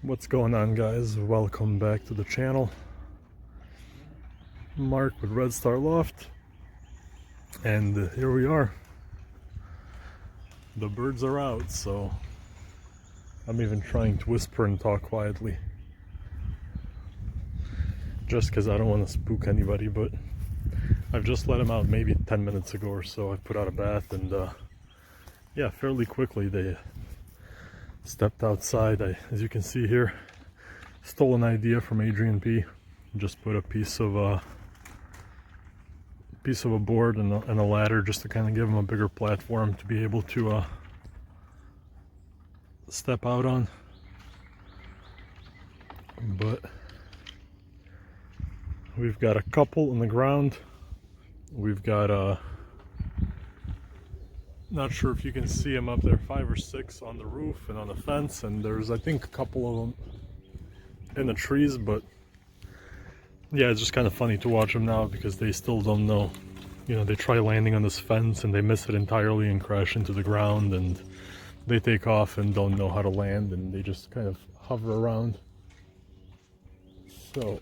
What's going on, guys? Welcome back to the channel. Mark with Red Star Loft, and here we are. The birds are out, so I'm even trying to whisper and talk quietly, just because I don't want to spook anybody. But I've just let them out maybe 10 minutes ago or so. I put out a bath, and yeah, fairly quickly they stepped outside. As you can see here, stole an idea from Adrian P. Just put a piece of a board and a ladder just to kind of give them a bigger platform to be able to step out on. But we've got a couple on the ground. We've got not sure if you can see them up there, 5 or 6 on the roof and on the fence, and there's I think a couple of them in the trees. But yeah, it's just kind of funny to watch them now because they still don't know. You know, they try landing on this fence and they miss it entirely and crash into the ground, and they take off and don't know how to land, and they just kind of hover around. So,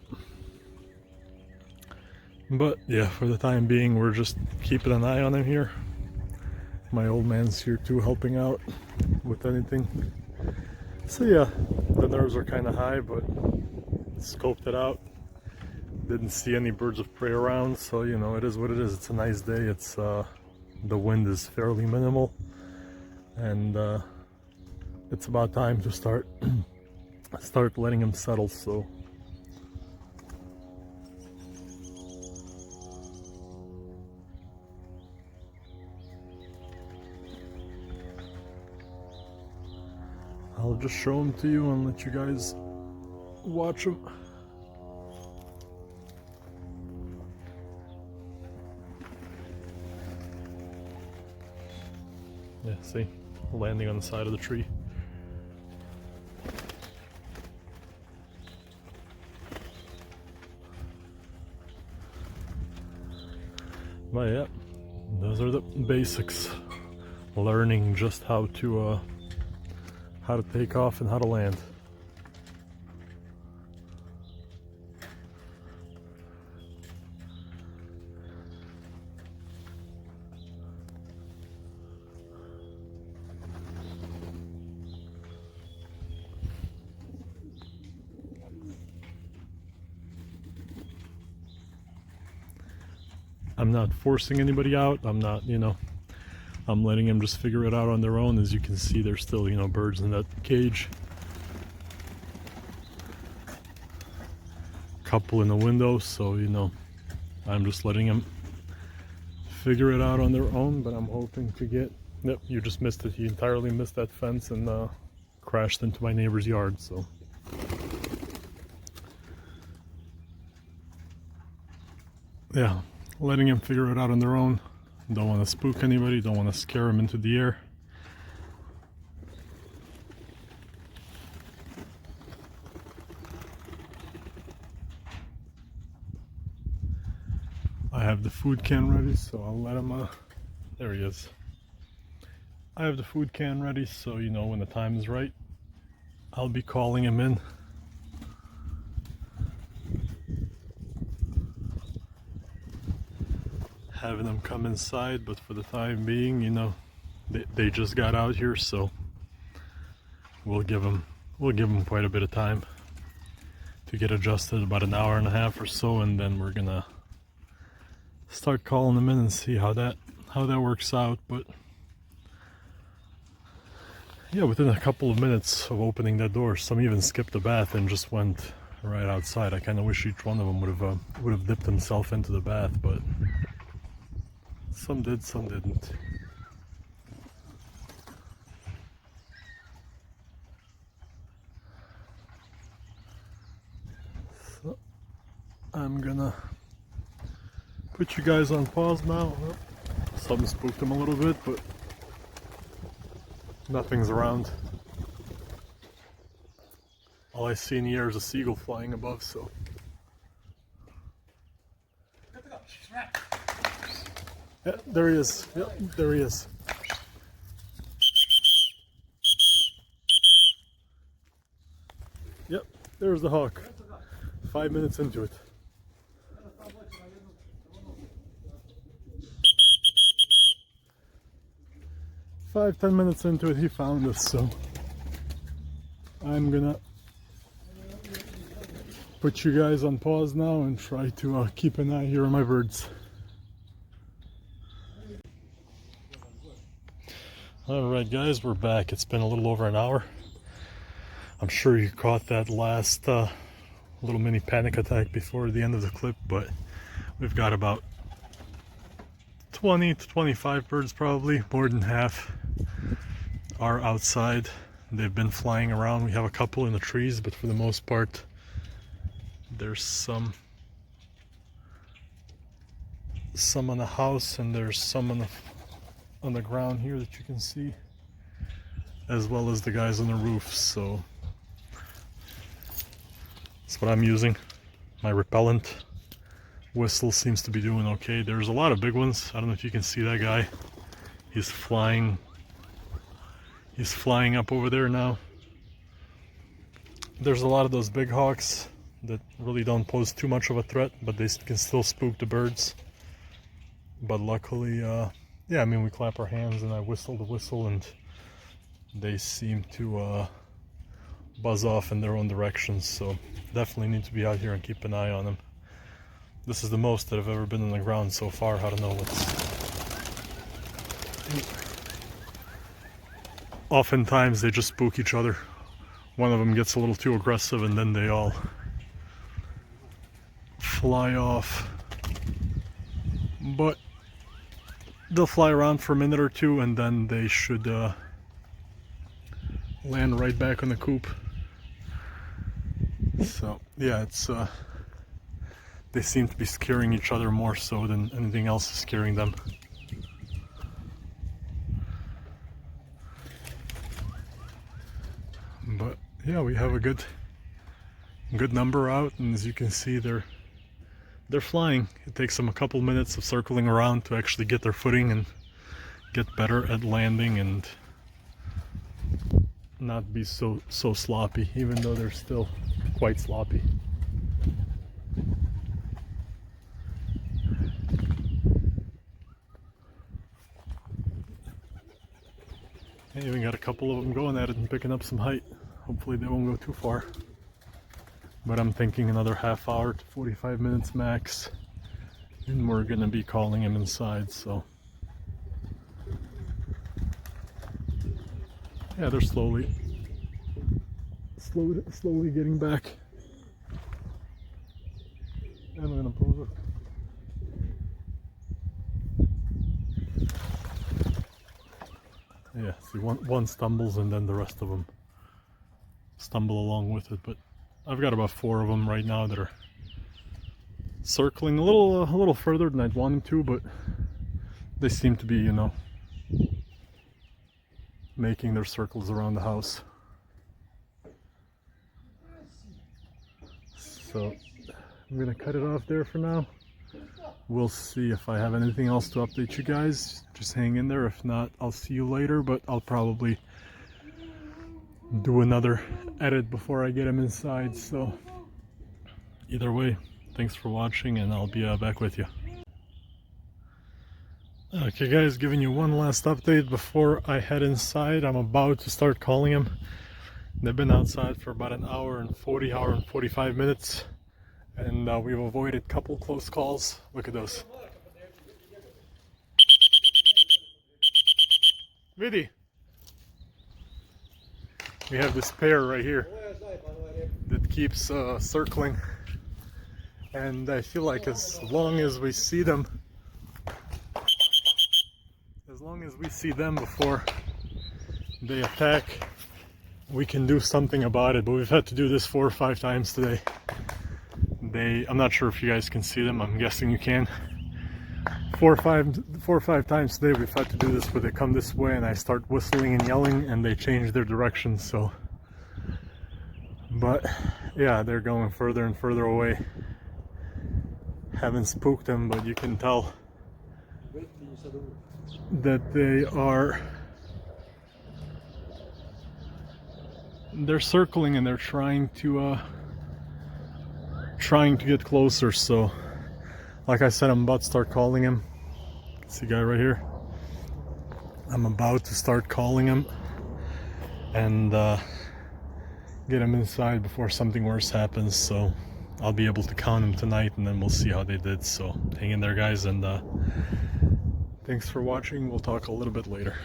but yeah, for the time being, we're just keeping an eye on them here. My old man's here too, helping out with anything. So yeah, the nerves are kind of high, but scoped it out. Didn't see any birds of prey around, so you know, it is what it is. It's a nice day. It's the wind is fairly minimal, and it's about time to start letting them settle. So I'll just show them to you and let you guys watch them. Yeah, see? Landing on the side of the tree. But yeah, those are the basics. Learning just how to take off and how to land. I'm not forcing anybody out. I'm not, you know, I'm letting them just figure it out on their own. As you can see, there's still, you know, birds in that cage. Couple in the window, so, you know, I'm just letting them figure it out on their own. But I'm hoping to get, yep, you just missed it. You entirely missed that fence and crashed into my neighbor's yard, so. Yeah, letting them figure it out on their own. Don't want to spook anybody, don't want to scare them into the air. I have the food can ready, so I'll let him, there he is. I have the food can ready, so you know, when the time is right, I'll be calling him in. Having them come inside, but for the time being, you know, they just got out here, so we'll give them quite a bit of time to get adjusted, about an hour and a half or so, and then we're gonna start calling them in and see how that works out. But yeah, within a couple of minutes of opening that door, some even skipped a bath and just went right outside. I kind of wish each one of them would have dipped himself into the bath, but some did, some didn't. So I'm gonna put you guys on pause now. Something spooked them a little bit, but nothing's around. All I see in the air is a seagull flying above, so. Yeah, there he is. Yep, there he is. Yep, there's the hawk. 5 minutes into it. 5-10 minutes into it, he found us, so I'm gonna put you guys on pause now and try to keep an eye here on my birds. Alright guys, we're back. It's been a little over an hour. I'm sure you caught that last little mini panic attack before the end of the clip, but we've got about 20 to 25 birds, probably more than half are outside. They've been flying around. We have a couple in the trees, but for the most part there's some on the house, and there's some on the ground here that you can see, as well as the guys on the roof. So that's what I'm using. My repellent whistle seems to be doing okay. There's a lot of big ones. I don't know if you can see that guy. He's flying up over there now. There's a lot of those big hawks that really don't pose too much of a threat, but they can still spook the birds. But luckily, yeah, I mean, we clap our hands and I whistle the whistle and they seem to buzz off in their own directions. So definitely need to be out here and keep an eye on them. This is the most that I've ever been on the ground so far. I don't know what's... Oftentimes they just spook each other. One of them gets a little too aggressive and then they all fly off. But they'll fly around for a minute or two and then they should land right back on the coop. So yeah, it's they seem to be scaring each other more so than anything else is scaring them. But yeah, we have a good number out, and as you can see, they're flying. It takes them a couple minutes of circling around to actually get their footing and get better at landing and not be so sloppy, even though they're still quite sloppy. Hey, we got a couple of them going at it and picking up some height. Hopefully they won't go too far. But I'm thinking another half hour to 45 minutes max. And we're gonna be calling him inside, so. Yeah, they're slowly getting back. And I'm gonna pose it. Yeah, see, one stumbles and then the rest of them stumble along with it. But I've got about 4 of them right now that are circling a little further than I'd want them to, but they seem to be, you know, making their circles around the house. So I'm gonna cut it off there for now. We'll see if I have anything else to update you guys. Just hang in there. If not, I'll see you later, but I'll probably do another edit before I get him inside. So either way, thanks for watching, and I'll be back with you. Okay guys, giving you one last update before I head inside. I'm about to start calling him. They've been outside for about an hour and 45 minutes. And we've avoided a couple close calls. Look at those. Vidi. We have this pair right here that keeps circling. And I feel like as long as we see them before they attack, we can do something about it. But we've had to do this 4 or 5 times today. I'm not sure if you guys can see them. I'm guessing you can. 4 or 5 times today we've had to do this, where they come this way and I start whistling and yelling and they change their direction. So, but yeah, they're going further and further away. Haven't spooked them, but you can tell that they are they're circling and they're trying to get closer. So like I said, I'm about to start calling him. See guy right here? I'm about to start calling him and get him inside before something worse happens. So I'll be able to count them tonight, and then we'll see how they did. So hang in there, guys, and thanks for watching. We'll talk a little bit later.